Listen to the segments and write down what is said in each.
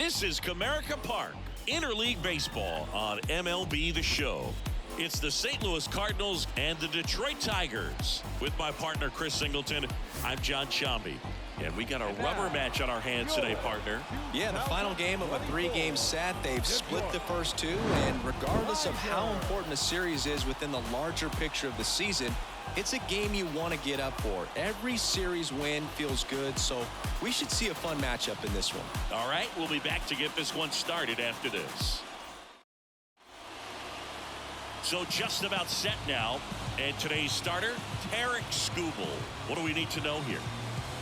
This is Comerica Park, interleague baseball on MLB The Show. It's the St. Louis Cardinals and the Detroit Tigers. With my partner, Chris Singleton, I'm John Shambi. And we got a rubber match on our hands today, partner. Yeah, the final game of a three-game set. They've split the first two, and regardless of how important a series is within the larger picture of the season, it's a game you want to get up for. Every series win feels good, so we should see a fun matchup in this one. All right, we'll be back to get this one started after this. So just about set now, and today's starter, Tarik Skubal. What do we need to know here?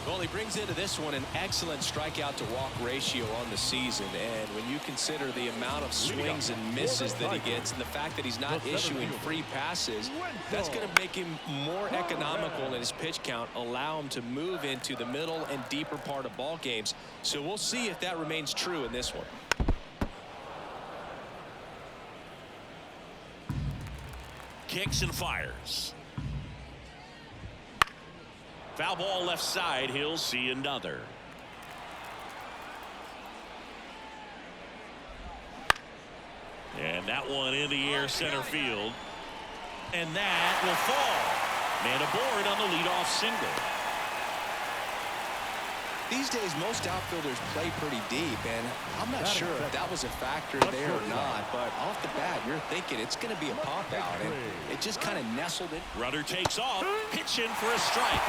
Well, he brings into this one an excellent strikeout to walk ratio on the season, and when you consider the amount of swings and misses that he gets and the fact that he's not issuing free passes, that's going to make him more economical in his pitch count, allow him to move into the middle and deeper part of ball games. So we'll see if that remains true in this one. Kicks and fires. Foul ball left side. He'll see another. And that one in the air center field. And that will fall. Man aboard on the leadoff single. These days, most outfielders play pretty deep, and I'm not sure if that was a factor there or not, but off the bat, you're thinking it's going to be a pop-out, and it just kind of nestled in. Runner takes off, pitching for a strike.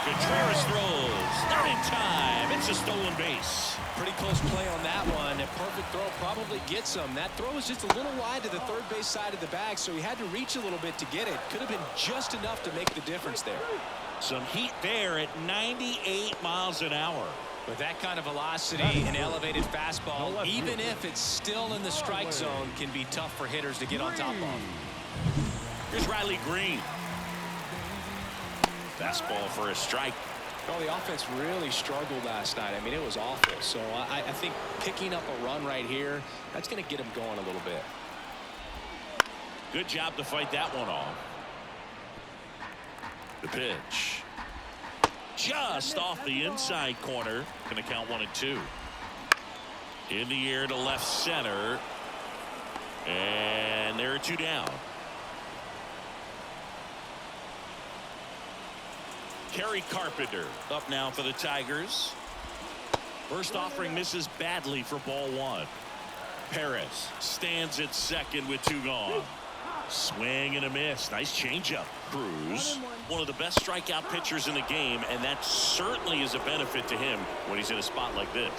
Contreras throws, not in time. It's a stolen base. Pretty close play on that one. A perfect throw probably gets him. That throw was just a little wide to the third base side of the bag, so he had to reach a little bit to get it. Could have been just enough to make the difference there. Some heat there at 98 miles an hour. With that kind of velocity and elevated fastball, even if it's still in the strike zone, can be tough for hitters to get on top of. Here's Riley Green. Fastball for a strike. Well, the offense really struggled last night. I mean, it was awful. So I think picking up a run right here, that's going to get him going a little bit. Good job to fight that one off. The pitch. Just off the inside corner. Going to count 1-2. In the air to left center. And there are two down. Kerry Carpenter up now for the Tigers. First offering misses badly for ball one. Perez stands at second with two gone. Swing and a miss. Nice changeup. Cruz, one of the best strikeout pitchers in the game, and that certainly is a benefit to him when he's in a spot like this.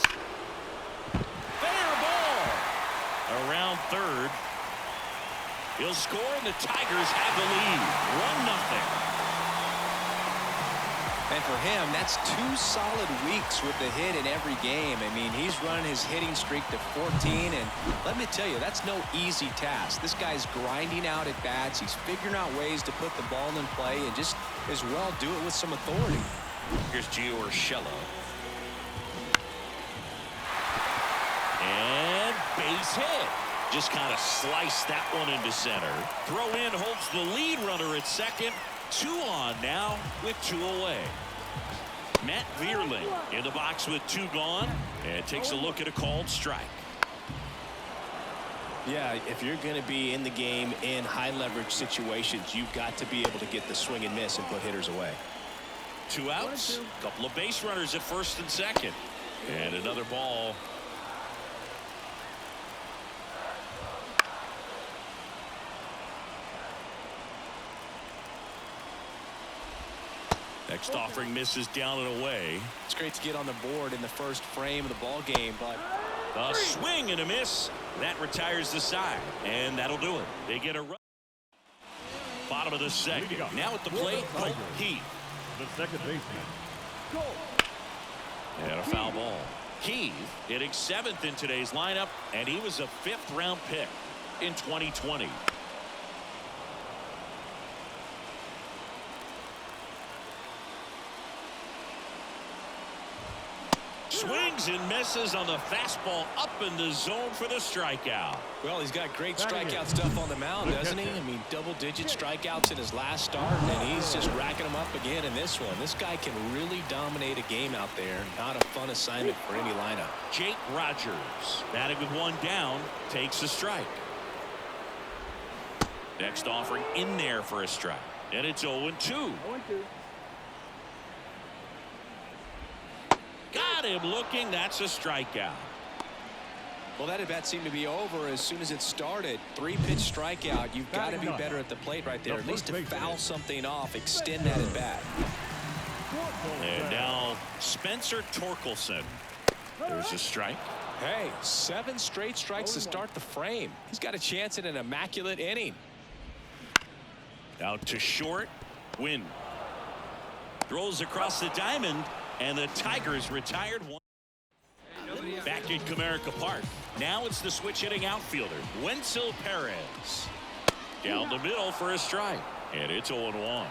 Fair ball. Around third. He'll score, and the Tigers have the lead. 1-0. And for him, that's 2 solid weeks with the hit in every game. I mean, he's running his hitting streak to 14, and let me tell you, that's no easy task. This guy's grinding out at bats. He's figuring out ways to put the ball in play and just as well do it with some authority. Here's Gio Urshela. And base hit. Just kind of sliced that one into center. Throw in holds the lead runner at second. 2 on now with 2 away. Matt Vierling in the box with 2 gone and takes a look at a called strike. Yeah, if you're going to be in the game in high leverage situations, you've got to be able to get the swing and miss and put hitters away. 2 outs, couple of base runners at first and second, and another ball. Next offering misses down and away. It's great to get on the board in the first frame of the ball game, but a swing and a miss that retires the side, and that'll do it. They get a run. Bottom of the second. Now at the plate, Heath. The second baseman. And a foul ball. Heath hitting 7th in today's lineup, and he was a 5th-round pick in 2020. Swing Swings and misses on the fastball up in the zone for the strikeout. Well, he's got great strikeout stuff on the mound, doesn't he? I mean, double-digit strikeouts in his last start, and he's just racking them up again in this one. This guy can really dominate a game out there. Not a fun assignment for any lineup. Jake Rogers, batting with one down, takes a strike. Next offering in there for a strike, and it's 0-2. Got him looking. That's a strikeout. Well, that at-bat seemed to be over as soon as it started. 3-pitch strikeout. You've got to be better at the plate right there. At least to foul something off, extend that at-bat. And now Spencer Torkelson. There's a strike. Hey, 7 straight strikes to start the frame. He's got a chance at an immaculate inning. Out to short. Win. Throws across the diamond, and the Tigers retired one. Back at Comerica Park. Now it's the switch-hitting outfielder, Wenzel Perez. Down the middle for a strike, and it's 0-1.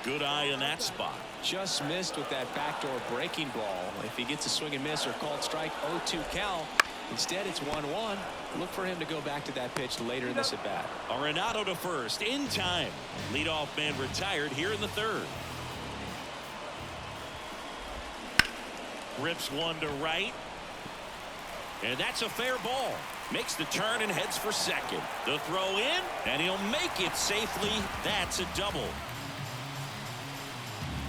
Good eye in that spot. Just missed with that backdoor breaking ball. If he gets a swing and miss or called strike, 0-2 count. Instead, it's 1-1. Look for him to go back to that pitch later in this at-bat. Arenado to first in time. Leadoff man retired here in the third. Rips one to right. And that's a fair ball. Makes the turn and heads for second. The throw in, and he'll make it safely. That's a double.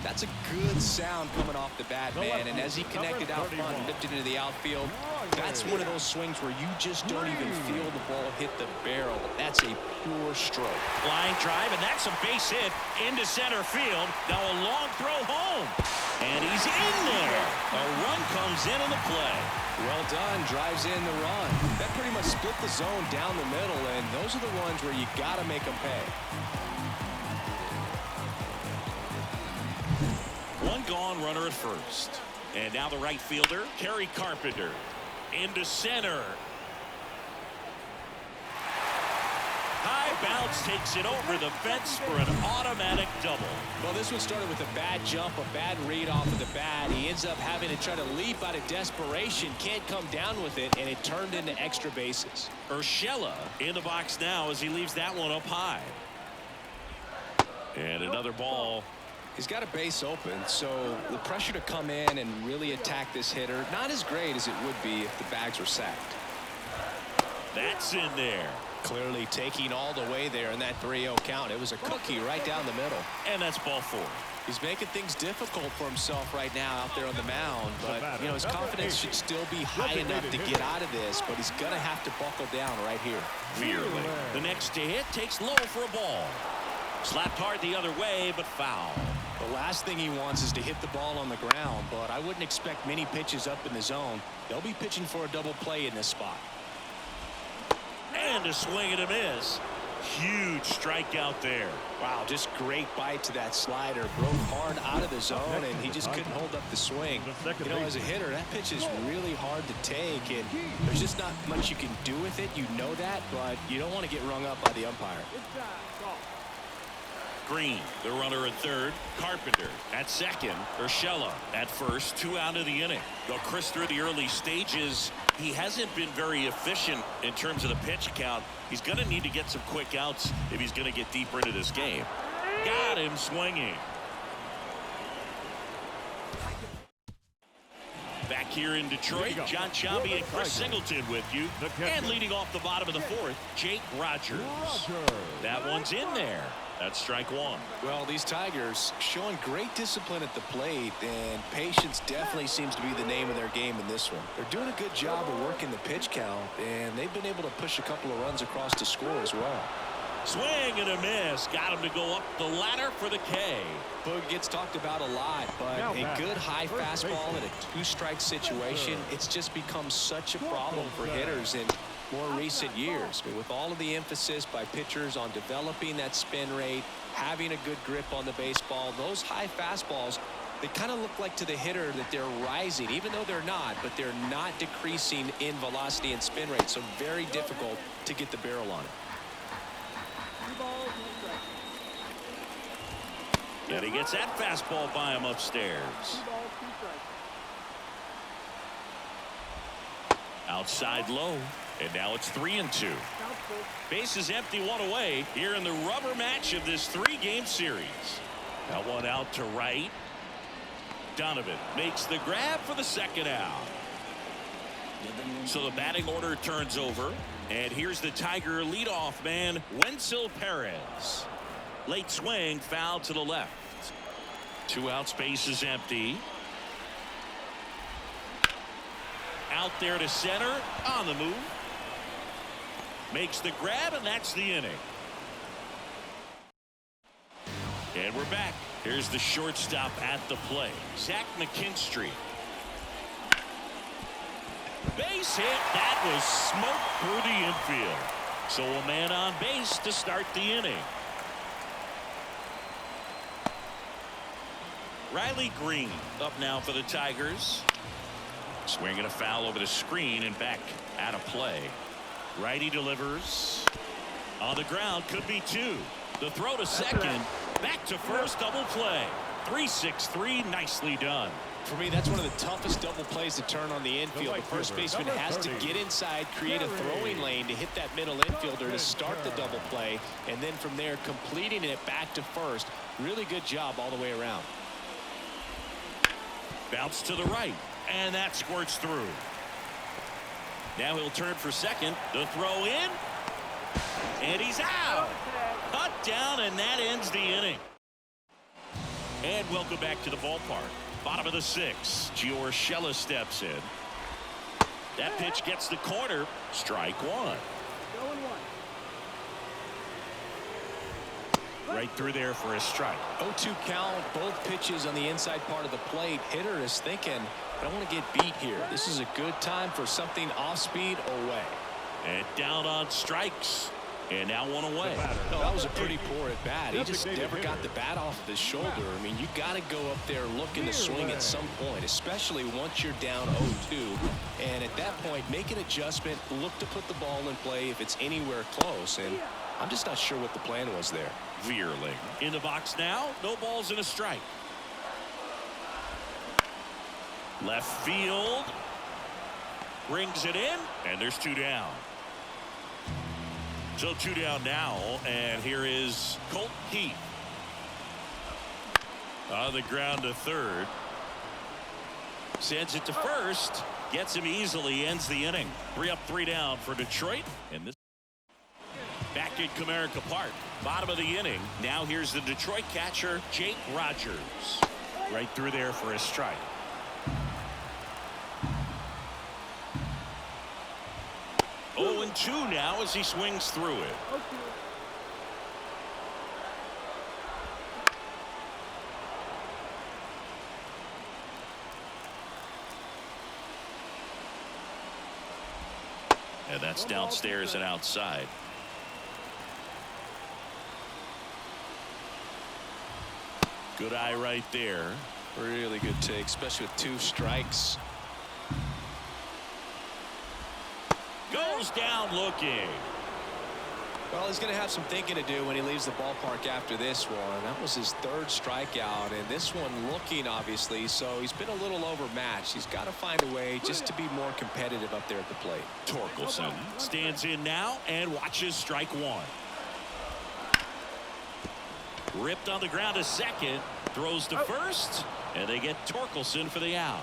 That's a good sound coming off the bat, man. And as he connected out front and lifted into the outfield, that's one of those swings where you just don't even feel the ball hit the barrel. That's a pure stroke. Flying drive, and that's a base hit into center field. Now a long throw home. And he's in there. A run comes in on the play. Well done. Drives in the run. That pretty much split the zone down the middle, and those are the ones where you got to make them pay. One gone, runner at first. And now the right fielder, Kerry Carpenter. Into center. High bounce takes it over the fence for an automatic double. Well, this one started with a bad jump, a bad read off of the bat. He ends up having to try to leap out of desperation. Can't come down with it, and it turned into extra bases. Urshela in the box now as he leaves that one up high. And another ball. He's got a base open, so the pressure to come in and really attack this hitter, not as great as it would be if the bags were sacked. That's in there. Clearly taking all the way there in that 3-0 count. It was a cookie right down the middle. And that's ball 4. He's making things difficult for himself right now out there on the mound, but you know, his confidence should still be high enough to get out of this, but he's gonna have to buckle down right here. Veerling, the next to hit, takes low for a ball. Slapped hard the other way, but foul. The last thing he wants is to hit the ball on the ground, but I wouldn't expect many pitches up in the zone. They'll be pitching for a double play in this spot. And a swing and a miss. Huge strikeout there. Wow, just great bite to that slider. Broke hard out of the zone, and he just couldn't hold up the swing. You know, as a hitter, that pitch is really hard to take, and there's just not much you can do with it. You know that, but you don't want to get rung up by the umpire. Green, the runner at third. Carpenter at second. Urshela at first. 2 out of the inning. Though Chris, through the early stages, he hasn't been very efficient in terms of the pitch count. He's going to need to get some quick outs if he's going to get deeper into this game. Got him swinging. Back here in Detroit, John Chambi and Chris Singleton with you. And leading off the bottom of the 4th, Jake Rogers. That one's in there. That's strike 1. Well, these Tigers showing great discipline at the plate, and patience definitely seems to be the name of their game in this one. They're doing a good job of working the pitch count, and they've been able to push a couple of runs across to score as well. Swing and a miss. Got him to go up the ladder for the K. Boog gets talked about a lot, but a good high fastball in a 2-strike situation, it's just become such a problem for hitters in more recent years. With all of the emphasis by pitchers on developing that spin rate, having a good grip on the baseball, those high fastballs, they kind of look like to the hitter that they're rising, even though they're not, but they're not decreasing in velocity and spin rate, so very difficult to get the barrel on it. And he gets that fastball by him upstairs. Outside low. And now it's 3-2. Bases empty, one away here in the rubber match of this 3-game series. That one out to right. Donovan makes the grab for the second out. So the batting order turns over. And here's the Tiger leadoff man, Wenzel Perez. Late swing, foul to the left. 2 outs, base is empty. Out there to center, on the move. Makes the grab, and that's the inning. And we're back. Here's the shortstop at the plate, Zach McKinstry. Base hit. That was smoke through the infield. So a man on base to start the inning. Riley Green up now for the Tigers. Swinging a foul over the screen and back out of play. Righty delivers. On the ground, could be 2. The throw to second. Back to first, double play. 3-6-3, nicely done. For me, that's one of the toughest double plays to turn on the infield. The first baseman has to get inside, create a throwing lane to hit that middle infielder to start the double play, and then from there completing it back to first. Really good job all the way around. Bounce to the right, and that squirts through. Now he'll turn for second. The throw in, and he's out. Cut down, and that ends the inning. And welcome back to the ballpark. Bottom of the 6th. Giorgella steps in. That pitch gets the corner. Strike 1. Right through there for a strike. 0-2 count, both pitches on the inside part of the plate. Hitter is thinking, I don't want to get beat here. This is a good time for something off speed away. And down on strikes. And now one away. No, that was a pretty poor at bat. He just never got the bat off of his shoulder. I mean, you got to go up there looking to swing at some point, especially once you're down 0-2. And at that point, make an adjustment, look to put the ball in play if it's anywhere close. And I'm just not sure what the plan was there. Veerling in the box now. No balls and a strike. Left field. Brings it in. And there's 2 down. So 2 down now, and here is Colt Heath. On the ground to third. Sends it to first. Gets him easily, ends the inning. 3 up, 3 down for Detroit. And this back at Comerica Park. Bottom of the inning. Now here's the Detroit catcher, Jake Rogers. Right through there for a strike. Oh, and 2 now as he swings through it. And that's downstairs and outside. Good eye right there. Really good take, especially with 2 strikes. Goes down looking. Well, he's going to have some thinking to do when he leaves the ballpark after this one. That was his 3rd strikeout, and this one looking, obviously, so he's been a little overmatched. He's got to find a way just to be more competitive up there at the plate. Torkelson stands in now and watches strike 1. Ripped on the ground to second, throws to first, and they get Torkelson for the out.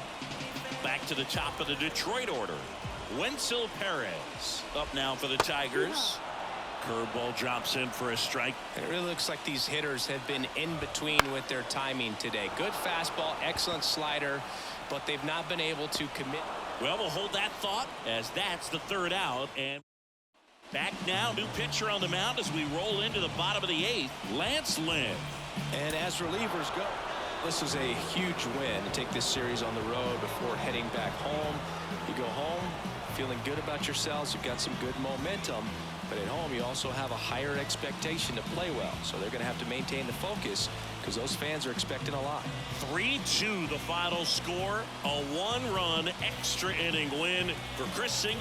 Back to the top of the Detroit order. Wenzel Perez up now for the Tigers. Curveball drops in for a strike. It really looks like these hitters have been in between with their timing today. Good fastball, excellent slider, but they've not been able to commit. Well, we'll hold that thought as that's the 3rd out. And back now, new pitcher on the mound as we roll into the bottom of the 8th, Lance Lynn. And as relievers go, this is a huge win to take this series on the road before heading back home. You go home feeling good about yourselves. You've got some good momentum. But at home, you also have a higher expectation to play well. So they're going to have to maintain the focus because those fans are expecting a lot. 3-2 the final score. A 1-run extra inning win for Chris Singleton.